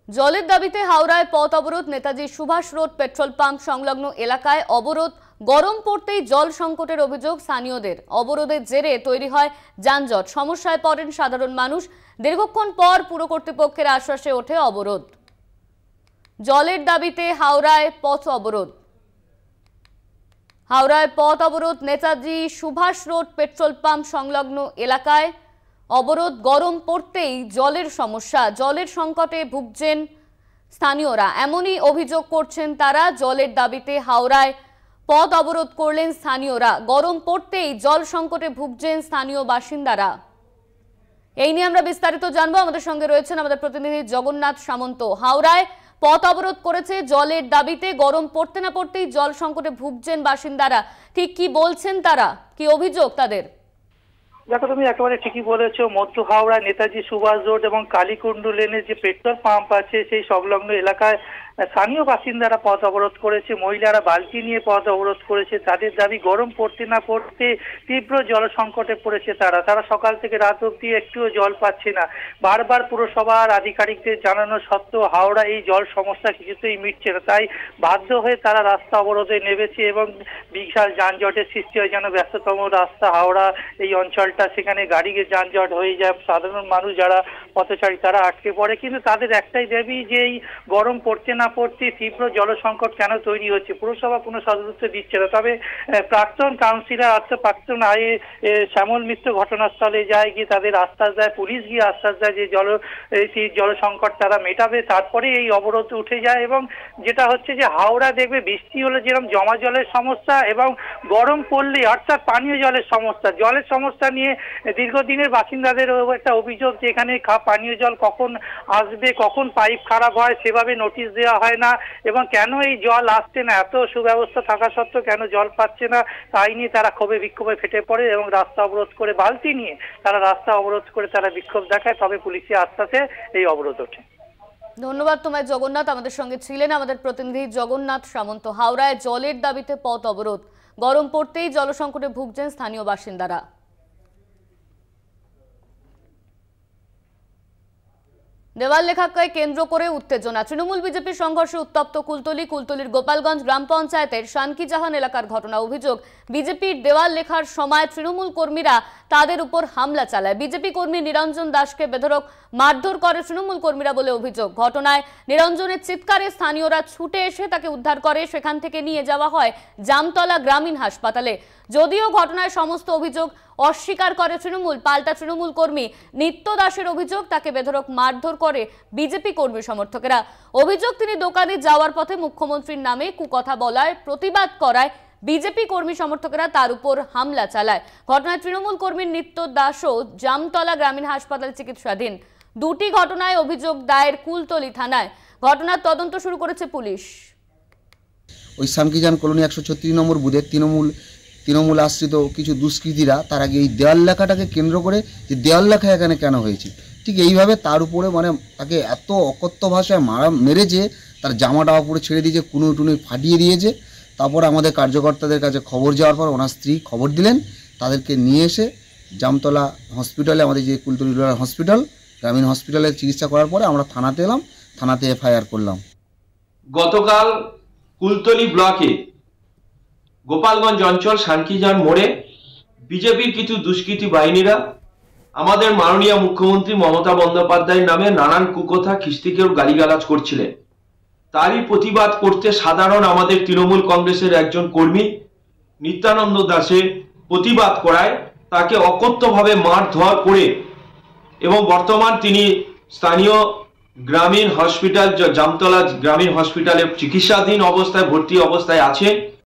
জলের দাবিতে হাওড়ায় পথ অবরোধ। Netaji Subhash Road petrol pump সংলগ্ন এলাকায় অবরোধ। গরম পড়তেই জল সংকটের অভিযোগ স্থানীয়দের। অবরোধের জেরে তৈরি হয় যানজট, সমস্যায় পড়েন সাধারণ মানুষ। দীর্ঘক্ষণ পর পুর কর্তৃপক্ষের আশ্বাসে ওঠে অবরোধ। জলের দাবিতে হাওড়ায় পথ অবরোধ। হাওড়ায় পথ অবরোধ। Netaji Subhash Road petrol pump সংলগ্ন এলাকায় অবরোধ। গরম পড়তেই জলের সমস্যা, জলের সংকটে ভুগছেন স্থানীয়রা, এমনই অভিযোগ করছেন তারা। জলের দাবিতে হাওড়ায় পথ অবরোধ করলেন স্থানীয়রা। গরম পড়তেই জল সংকটে ভুগছেন স্থানীয় বাসিন্দারা। এই নিয়ে আমরা বিস্তারিত জানবো। আমাদের সঙ্গে রয়েছেন আমাদের প্রতিনিধি জগন্নাথ সামন্ত। হাওড়ায় পথ অবরোধ করেছে জলের দাবিতে। গরম পড়তে না পড়তেই জল সংকটে ভুগছেন বাসিন্দারা। ঠিক কি বলছেন তারা, কি অভিযোগ তাদের? দেখো, তুমি একেবারে ঠিকই বলেছো। মধ্য হাওড়া নেতাজি সুভাষ রোড এবং কালীকুণ্ডু লেনে যে পেট্রোল পাম্প আছে সেই সংলগ্ন এলাকায় স্থানীয় বাসিন্দারা পথ অবরোধ করেছে। মহিলারা বালতি নিয়ে পথ অবরোধ করেছে। তাদের দাবি, গরম পড়তে না পড়তে তীব্র জল সংকটে পড়েছে তারা সকাল থেকে রাত অবধি একটুও জল পাচ্ছে না। বারবার পুরসভার আধিকারিকদের জানানো সত্ত্বেও হাওড়া এই জল সমস্যা কিছুতেই মিটছে না। তাই বাধ্য হয়ে তারা রাস্তা অবরোধে নেমেছে এবং বিশাল যানজটের সৃষ্টি হয়। যেন ব্যস্ততম রাস্তা হাওড়া এই অঞ্চলটা, সেখানে গাড়ি যানজট হয়ে যায়। সাধারণ মানুষ যারা পথচারী তারা আটকে পড়ে। কিন্তু তাদের একটাই দাবি যে এই গরম পড়তে না পড়তে তীব্র জল সংকট কেন তৈরি হচ্ছে। পুরসভা কোনো সদুত্তর দিচ্ছে না। তবে প্রাক্তন কাউন্সিলর অর্থাৎ প্রাক্তন শ্যামল মিত্র ঘটনাস্থলে যায়, গিয়ে তাদের আশ্বাস দেয়, পুলিশ গিয়ে আশ্বাস দেয় যে জল সংকট তারা মেটাবে। তারপরে এই অবরোধ উঠে যায়। এবং যেটা হচ্ছে যে হাওড়া দেখবে বৃষ্টি হলে যেরকম জমা জলের সমস্যা এবং গরম পড়লে অর্থাৎ পানীয় জলের সমস্যা নিয়ে দীর্ঘদিনের বাসিন্দাদের একটা অভিযোগ যে এখানে পানীয় জল কখন আসবে, কখন পাইপ খারাপ হয় সেভাবে নোটিশ দেওয়া হয় না, এবং কেন এই জল আসছে না, এত সুব্যবস্থা থাকা সত্ত্বেও কেন জল পাচ্ছে না, তাই নিয়ে তারা ক্ষোভে বিক্ষোভে ফেটে পড়ে এবং রাস্তা অবরোধ করে, বালতি নিয়ে তারা রাস্তা অবরোধ করে তারা বিক্ষোভ দেখায়। তবে পুলিশের আশ্বাসে এই অবরোধ ওঠে। ধন্যবাদ তোমায় জগন্নাথ। আমাদের সঙ্গে ছিলেন আমাদের প্রতিনিধি জগন্নাথ সামন্ত। হাওড়ায় জলের দাবিতে পথ অবরোধ। গরম পড়তেই জলসংকটে ভুগছেন স্থানীয় বাসিন্দারা। দেওয়াল লেখাকে কেন্দ্র করে উত্তেজনা। তৃণমূল বিজেপির সংঘর্ষে উত্তপ্ত কুলতলির গোপালগঞ্জ গ্রাম পঞ্চায়েতের শানকিজাহান এলাকার ঘটনা। অভিযোগ, বিজেপির দেওয়াল লেখার সময় তৃণমূল কর্মীরা তাদের উপর হামলা চালায়। বিজেপি কর্মী নিরঞ্জন দাসকে বেধড়ক মারধর করে তৃণমূল কর্মীরা বলে অভিযোগ। ঘটনায় নিরঞ্জনের চিৎকারে স্থানীয়রা ছুটে এসে তাকে উদ্ধার করে। সেখান থেকে নিয়ে যাওয়া হয় জামতলা গ্রামীণ হাসপাতালে। যদিও ঘটনায় সমস্ত অভিযোগ অস্বীকার করে তৃণমূল, পাল্টা তৃণমূল কর্মী নিত্য দাসের অভিযোগ, তাকে বেধড়ক মারধর করে বিজেপি কর্মী সমর্থকেরা। অভিযোগ, তিনি দোকানে যাওয়ার পথে মুখ্যমন্ত্রীর নামে কুকথা বলায় প্রতিবাদ করায় বিজেপি কর্মী সমর্থকেরা তার উপর হামলা চালায়। ঘটনায় তৃণমূল কর্মী নিত্য দাসও জামতলা গ্রামীণ হাসপাতালে চিকিৎসাধীন। দুটি ঘটনায় অভিযোগ দায়ের কুলতলি থানায়। ঘটনার তদন্ত শুরু করেছে পুলিশ। ওই শানকিজাহান কলোনি 136 নম্বর বুথের তৃণমূল আশ্রিত কিছু দুষ্কৃতীরা তার আগে এই দেওয়াল লেখাটাকে কেন্দ্র করে যে দেওয়াল লেখা এখানে কেন হয়েছে, ঠিক এইভাবে তার উপরে তাকে এত অকথ্য ভাষায় মেরেছে, তার জামাটা উপরে ছেড়ে দিয়েছে, টুনি ফাটিয়ে দিয়েছে। তারপর আমাদের কার্যকর্তাদের কাছে খবর যাওয়ার পর ওনার স্ত্রী খবর দিলেন, তাদেরকে নিয়ে এসে জামতলা হসপিটালে, আমাদের যে কুলতলি রুরাল হসপিটাল, গ্রামীণ হসপিটালে চিকিৎসা করার পরে আমরা থানাতে এলাম, থানাতে এফআইআর করলাম। গতকাল কুলতলি ব্লকে গোপালগঞ্জ অঞ্চল শানকিজাহান মোড়ে বিজেপির কিছু দুষ্কৃতী বাহিনীরা আমাদের মাননীয় মুখ্যমন্ত্রী মমতা বন্দ্যোপাধ্যায়ের নামে নানান কুকথা খিস্তিকেও গালিগালাজ করছিলেন। তারই প্রতিবাদ করতে সাধারণ আমাদের তৃণমূল কংগ্রেসের একজন কর্মী নিত্যানন্দ দাসের প্রতিবাদ করায় তাকে অকথ্যভাবে মারধর করে, এবং বর্তমান তিনি স্থানীয় গ্রামীণ হসপিটাল, জামতলা গ্রামীণ হসপিটালে চিকিৎসাধীন অবস্থায় ভর্তি অবস্থায় আছেন।